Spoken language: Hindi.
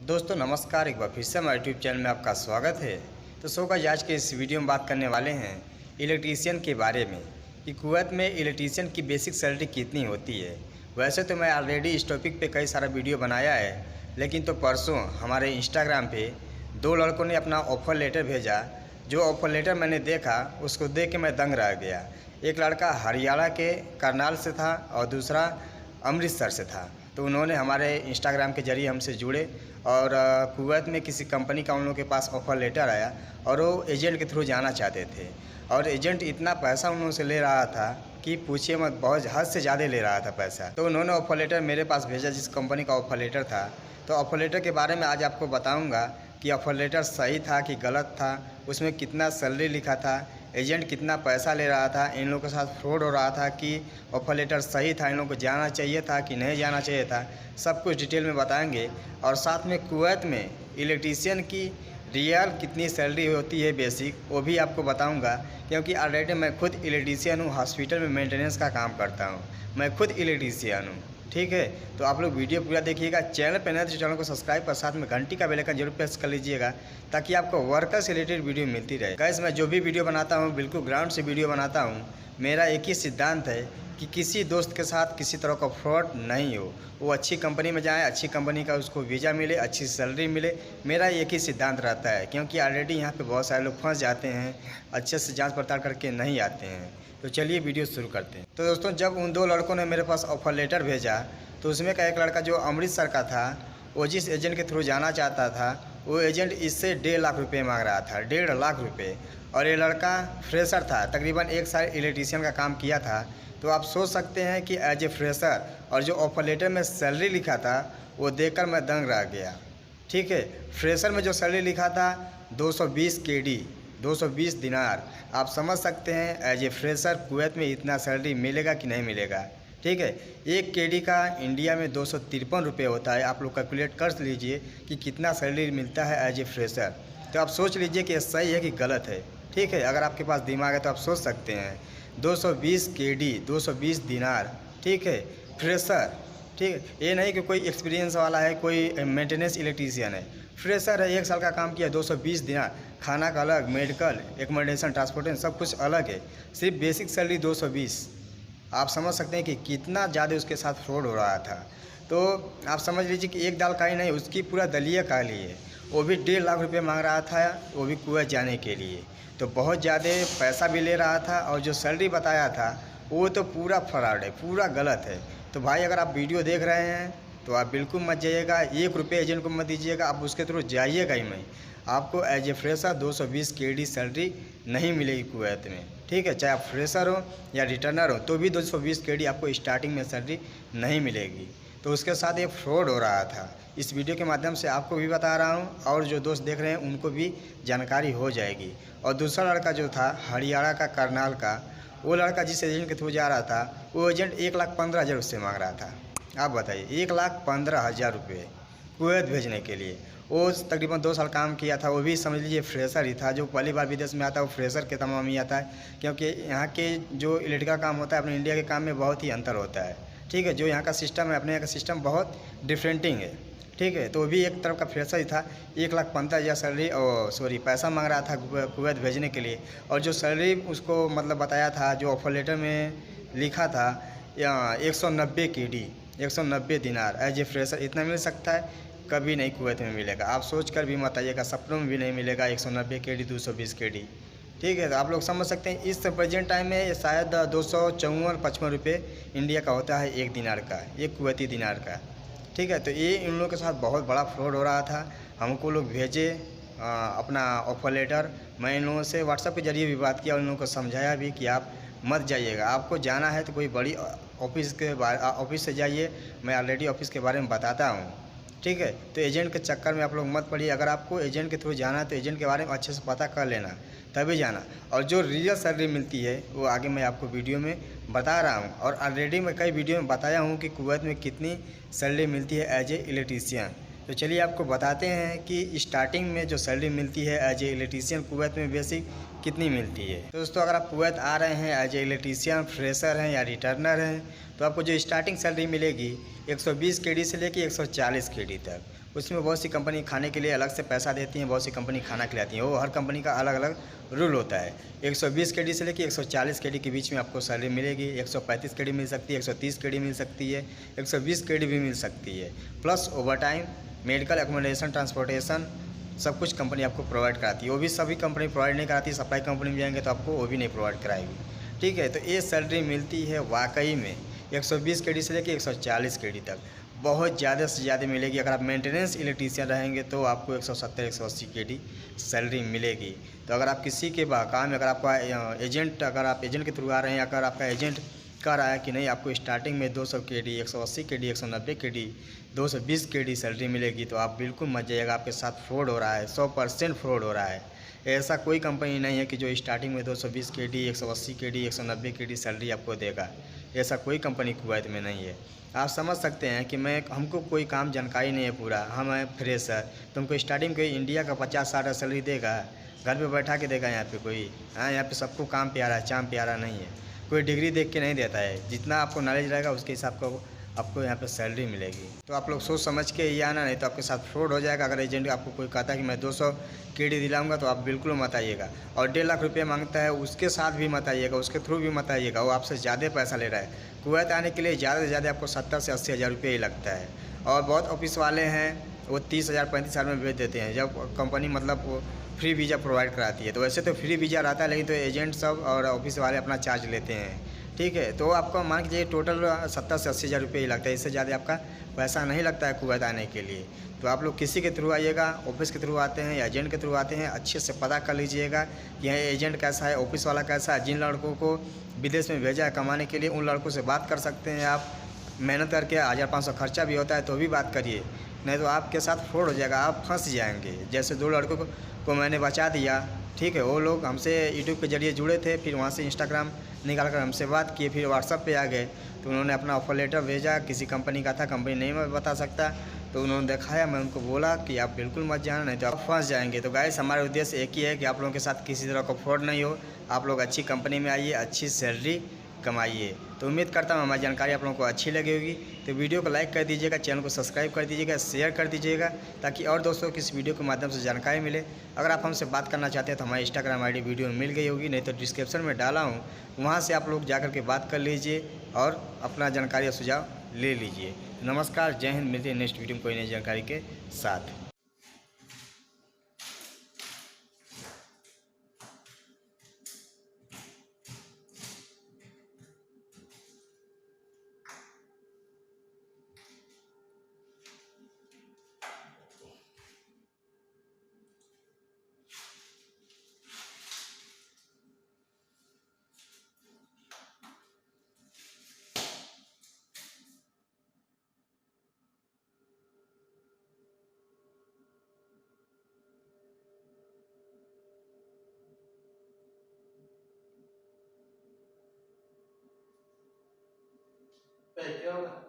दोस्तों नमस्कार, एक बार फिर से हमारे यूट्यूब चैनल में आपका स्वागत है। तो सो का आज के इस वीडियो में बात करने वाले हैं इलेक्ट्रीशियन के बारे में कि कुवैत में इलेक्ट्रीशियन की बेसिक सैलरी कितनी होती है। वैसे तो मैं ऑलरेडी इस टॉपिक पे कई सारा वीडियो बनाया है, लेकिन तो परसों हमारे इंस्टाग्राम पे दो लड़कों ने अपना ऑफ़र लेटर भेजा। जो ऑफ़र लेटर मैंने देखा उसको देख के मैं दंग रह गया। एक लड़का हरियाणा के करनाल से था और दूसरा अमृतसर से था। तो उन्होंने हमारे इंस्टाग्राम के ज़रिए हमसे जुड़े और कुवैत में किसी कंपनी का उन लोगों के पास ऑफ़र लेटर आया और वो एजेंट के थ्रू जाना चाहते थे। और एजेंट इतना पैसा उन लोगों से ले रहा था कि पूछिए मत, बहुत हद से ज़्यादा ले रहा था पैसा। तो उन्होंने ऑफ़र लेटर मेरे पास भेजा, जिस कंपनी का ऑफ़र लेटर था। तो ऑफ़र लेटर के बारे में आज आपको बताऊँगा कि ऑफ़र लेटर सही था कि गलत था, उसमें कितना सैलरी लिखा था, एजेंट कितना पैसा ले रहा था, इन लोगों के साथ फ्रॉड हो रहा था कि ऑफ़र लेटर सही था, इन लोगों को जाना चाहिए था कि नहीं जाना चाहिए था, सब कुछ डिटेल में बताएंगे। और साथ में कुवैत में इलेक्ट्रीशियन की रियल कितनी सैलरी होती है बेसिक, वो भी आपको बताऊंगा। क्योंकि ऑलरेडी मैं खुद इलेक्ट्रीशियन हूँ, हॉस्पिटल में मेंटेनेंस का काम करता हूँ, मैं खुद इलेक्ट्रीशियन हूँ। ठीक है, तो आप लोग वीडियो पूरा देखिएगा। चैनल पर नए तो चैनल को सब्सक्राइब कर साथ में घंटी का बेल आइकन जरूर प्रेस कर लीजिएगा ताकि आपको वर्कर से रिलेटेड वीडियो मिलती रहे। गाइस, मैं जो भी वीडियो बनाता हूँ बिल्कुल ग्राउंड से वीडियो बनाता हूँ। मेरा एक ही सिद्धांत है कि किसी दोस्त के साथ किसी तरह का फ्रॉड नहीं हो। वो अच्छी कंपनी में जाए, अच्छी कंपनी का उसको वीज़ा मिले, अच्छी सैलरी मिले, मेरा एक ही सिद्धांत रहता है। क्योंकि ऑलरेडी यहाँ पे बहुत सारे लोग फंस जाते हैं, अच्छे से जांच पड़ताल करके नहीं आते हैं। तो चलिए वीडियो शुरू करते हैं। तो दोस्तों, जब उन दो लड़कों ने मेरे पास ऑफ़र लेटर भेजा तो उसमें का एक लड़का जो अमृतसर का था, वो जिस एजेंट के थ्रू जाना चाहता था, वो एजेंट इससे 1.5 लाख रुपये मांग रहा था, 1.5 लाख रुपये। और ये लड़का फ्रेशर था, तकरीबन 1 साल इलेक्ट्रीशियन का काम किया था। तो आप सोच सकते हैं कि एज ए फ्रेशर और जो ऑफ़र लेटर में सैलरी लिखा था वो देखकर मैं दंग रह गया। ठीक है, फ्रेशर में जो सैलरी लिखा था 220 KD, 220 दिनार। आप समझ सकते हैं एज ए फ्रेशर कुवैत में इतना सैलरी मिलेगा कि नहीं मिलेगा। ठीक है, 1 KD का इंडिया में 253 रुपये होता है। आप लोग कैलकुलेट कर लीजिए कि कितना सैलरी मिलता है एज ए फ्रेशर। तो आप सोच लीजिए कि सही है कि गलत है। ठीक है, अगर आपके पास दिमाग है तो आप सोच सकते हैं 220 KD, 220 दिनार। ठीक है, फ्रेशर। ठीक है, ये नहीं कि कोई एक्सपीरियंस वाला है, कोई मेंटेनेंस इलेक्ट्रीशियन है, फ्रेशर है, 1 साल का काम किया, 220 दिनार। खाना का अलग, मेडिकल, एकोमोडेशन, ट्रांसपोर्टेशन सब कुछ अलग है, सिर्फ बेसिक सैलरी 220। आप समझ सकते हैं कि कितना ज़्यादा उसके साथ फ्रॉड हो रहा था। तो आप समझ लीजिए कि एक दाल का ही नहीं, उसकी पूरा दलिया खा ली है। वो भी 1.5 लाख रुपये मांग रहा था, वो भी कुवैत जाने के लिए। तो बहुत ज़्यादा पैसा भी ले रहा था और जो सैलरी बताया था वो तो पूरा फ्रॉड है, पूरा गलत है। तो भाई, अगर आप वीडियो देख रहे हैं तो आप बिल्कुल मत जाइएगा, 1 रुपये एजेंट को मत दीजिएगा, आप उसके थ्रू जाइएगा ही नहीं। आपको as a fresher 220 KD salary नहीं मिलेगी कुवैत में। ठीक है, चाहे आप फ्रेशर हो या रिटर्नर हो तो भी 220 KD आपको स्टार्टिंग में सैलरी नहीं मिलेगी। तो उसके साथ ये फ्रॉड हो रहा था। इस वीडियो के माध्यम से आपको भी बता रहा हूँ और जो दोस्त देख रहे हैं उनको भी जानकारी हो जाएगी। और दूसरा लड़का जो था हरियाणा का करनाल का, वो लड़का जिस एजेंट के थ्रू जा रहा था वो एजेंट 1,15,000 उससे मांग रहा था। आप बताइए, 1,15,000 रुपये कुवैत भेजने के लिए। वो तकरीबन 2 साल काम किया था, वो भी समझ लीजिए फ्रेशर ही था। जो पहली बार विदेश में आता है वो फ्रेशर के तमाम ही आता है, क्योंकि यहाँ के जो इलेक्ट्रिकल काम होता है अपने इंडिया के काम में बहुत ही अंतर होता है। ठीक है, जो यहाँ का सिस्टम है अपने यहाँ का सिस्टम बहुत डिफरेंटिंग है। ठीक है, तो वो भी एक तरफ का फ्रेशर ही था। 1,15,000 सैलरी और पैसा मांग रहा था कुवैत भेजने के लिए। और जो सैलरी उसको मतलब बताया था, जो ऑफर लेटर में लिखा था 190 KD, 190 दिनार एज ए फ्रेशर। इतना मिल सकता है? कभी नहीं कुवैत में मिलेगा। आप सोच कर भी मत आइएगा, सपनों में भी नहीं मिलेगा 190 KD, 220 KD। ठीक है, तो आप लोग समझ सकते हैं इस प्रेजेंट टाइम में शायद 254-55 रुपये इंडिया का होता है एक दिनार का, एक कुवैती दिनार का। ठीक है, तो ये इन लोगों के साथ बहुत बड़ा फ्रॉड हो रहा था। हमको लोग भेजे अपना ऑफर लेटर, मैं इन लोगों से व्हाट्सएप के जरिए भी बात किया और इन लोगों को समझाया भी कि आप मत जाइएगा। आपको जाना है तो कोई बड़ी ऑफिस से जाइए, मैं ऑलरेडी ऑफिस के बारे में बताता हूँ। ठीक है, तो एजेंट के चक्कर में आप लोग मत पड़िए। अगर आपको एजेंट के थ्रू जाना है तो एजेंट के बारे में अच्छे से पता कर लेना, तभी जाना। और जो रियल सैलरी मिलती है वो आगे मैं आपको वीडियो में बता रहा हूँ। और ऑलरेडी मैं कई वीडियो में बताया हूँ कि कुवैत में कितनी सैलरी मिलती है एज ए इलेक्ट्रीशियन। तो चलिए आपको बताते हैं कि स्टार्टिंग में जो सैलरी मिलती है एज ए इलेक्ट्रीशियन कुवैत में बेसिक कितनी मिलती है। तो दोस्तों, अगर आप कुवैत आ रहे हैं एज ए इलेक्ट्रीशियन, फ्रेशर हैं या रिटर्नर हैं, तो आपको जो स्टार्टिंग सैलरी मिलेगी 120 KD से लेकर 140 KD तक। उसमें बहुत सी कंपनी खाने के लिए अलग से पैसा देती हैं, बहुत सी कंपनी खाना खिलाती हैं। वो हर कंपनी का अलग अलग रूल होता है। 120 केडी से लेकर 140 केडी के बीच में आपको सैलरी मिलेगी। 135 केडी मिल सकती है, 130 केडी मिल सकती है, 120 केडी भी मिल सकती है। Plus over time, medical, accommodation, transportation सब कुछ कंपनी आपको प्रोवाइड कराती है। वो भी सभी कंपनी प्रोवाइड नहीं कराती। सप्लाई कंपनी में जाएंगे तो आपको वो भी नहीं प्रोवाइड कराएगी। ठीक है, तो ये सैलरी मिलती है वाकई में 120 केडी से लेकर 140 केडी तक बहुत ज़्यादा से ज़्यादा मिलेगी। अगर आप मेंटेनेंस इलेक्ट्रीशियन रहेंगे तो आपको 170-180 केडी सैलरी मिलेगी। तो अगर आप किसी के काम में, अगर आपका एजेंट, अगर आप एजेंट के थ्रू आ रहे हैं, अगर आपका एजेंट कह रहा है कि नहीं आपको स्टार्टिंग में 200 KD, 180 KD, 190 KD, 220 KD salary मिलेगी, तो आप बिल्कुल मत जाइएगा। आपके साथ फ्रॉड हो रहा है, 100% फ्रॉड हो रहा है। ऐसा कोई कंपनी नहीं है कि जो स्टार्टिंग में 220 केडी, 180 केडी, 190 केडी सैलरी आपको देगा। ऐसा कोई कंपनी कुवैत में नहीं है। आप समझ सकते हैं कि हमको कोई काम जानकारी नहीं है पूरा, हम हैं फ्रेशर, तो हमको स्टार्टिंग कोई इंडिया का 50-60 सैलरी देगा, घर पे बैठा के देगा यहाँ पे कोई? हाँ, यहाँ पे सबको काम प्यारा है, चाम प्यारा नहीं है। कोई डिग्री देख के नहीं देता है। जितना आपको नॉलेज रहेगा उसके हिसाब का आपको यहाँ पे सैलरी मिलेगी। तो आप लोग सोच समझ के ही आना, नहीं तो आपके साथ फ्रॉड हो जाएगा। अगर एजेंट आपको कोई कहता है कि मैं 200 केडी दिलाऊंगा, तो आप बिल्कुल मत आइएगा। और 1.5 लाख रुपये मांगता है, उसके साथ भी मत आइएगा, उसके थ्रू भी मत आइएगा। वो आपसे ज़्यादा पैसा ले रहा है। कुवैत आने के लिए ज़्यादा से ज़्यादा आपको 70 से 80 हज़ार रुपये ही लगता है। और बहुत ऑफिस वाले हैं वो 30,000 35,000 में भेज देते हैं, जब कंपनी मतलब वो फ्री वीज़ा प्रोवाइड कराती है। तो वैसे तो फ्री वीज़ा रहता है, लेकिन तो एजेंट सब और ऑफिस वाले अपना चार्ज लेते हैं। ठीक है, तो आपको मान के चलिए टोटल 70 से 80 हज़ार रुपये ही लगता है। इससे ज़्यादा आपका पैसा नहीं लगता है कुवैत आने के लिए। तो आप लोग किसी के थ्रू आइएगा, ऑफिस के थ्रू आते हैं या एजेंट के थ्रू आते हैं, अच्छे से पता कर लीजिएगा कि यह एजेंट कैसा है, ऑफिस वाला कैसा है। जिन लड़कों को विदेश में भेजा है कमाने के लिए, उन लड़कों से बात कर सकते हैं आप। मेहनत करके 1500 खर्चा भी होता है तो भी बात करिए, नहीं तो आपके साथ फ्रॉड हो जाएगा, आप फंस जाएंगे। जैसे 2 लड़कों को मैंने बचा दिया। ठीक है, वो लोग हमसे यूट्यूब के ज़रिए जुड़े थे, फिर वहाँ से इंस्टाग्राम निकाल कर हमसे बात किए, फिर व्हाट्सअप पे आ गए। तो उन्होंने अपना ऑफर लेटर भेजा, किसी कंपनी का था, कंपनी नहीं मैं बता सकता। तो उन्होंने दिखाया, मैं उनको बोला कि आप बिल्कुल मत जाना, नहीं तो आप फंस जाएंगे। तो गाइस, हमारा उद्देश्य एक ही है कि आप लोगों के साथ किसी तरह का फ्रॉड नहीं हो। आप लोग अच्छी कंपनी में आइए, अच्छी सैलरी कमाइए। तो उम्मीद करता हूँ हमारी जानकारी आप लोगों को अच्छी लगी होगी। तो वीडियो को लाइक कर दीजिएगा, चैनल को सब्सक्राइब कर दीजिएगा, शेयर कर दीजिएगा, ताकि और दोस्तों को इस वीडियो के माध्यम से जानकारी मिले। अगर आप हमसे बात करना चाहते हैं तो हमारी इंस्टाग्राम आईडी वीडियो में मिल गई होगी, नहीं तो डिस्क्रिप्शन में डाला हूँ, वहाँ से आप लोग जाकर के बात कर लीजिए और अपना जानकारी और सुझाव ले लीजिए। नमस्कार, जय हिंद। मिलते हैं नेक्स्ट वीडियो में कोई नई जानकारी के साथ। क्या होगा?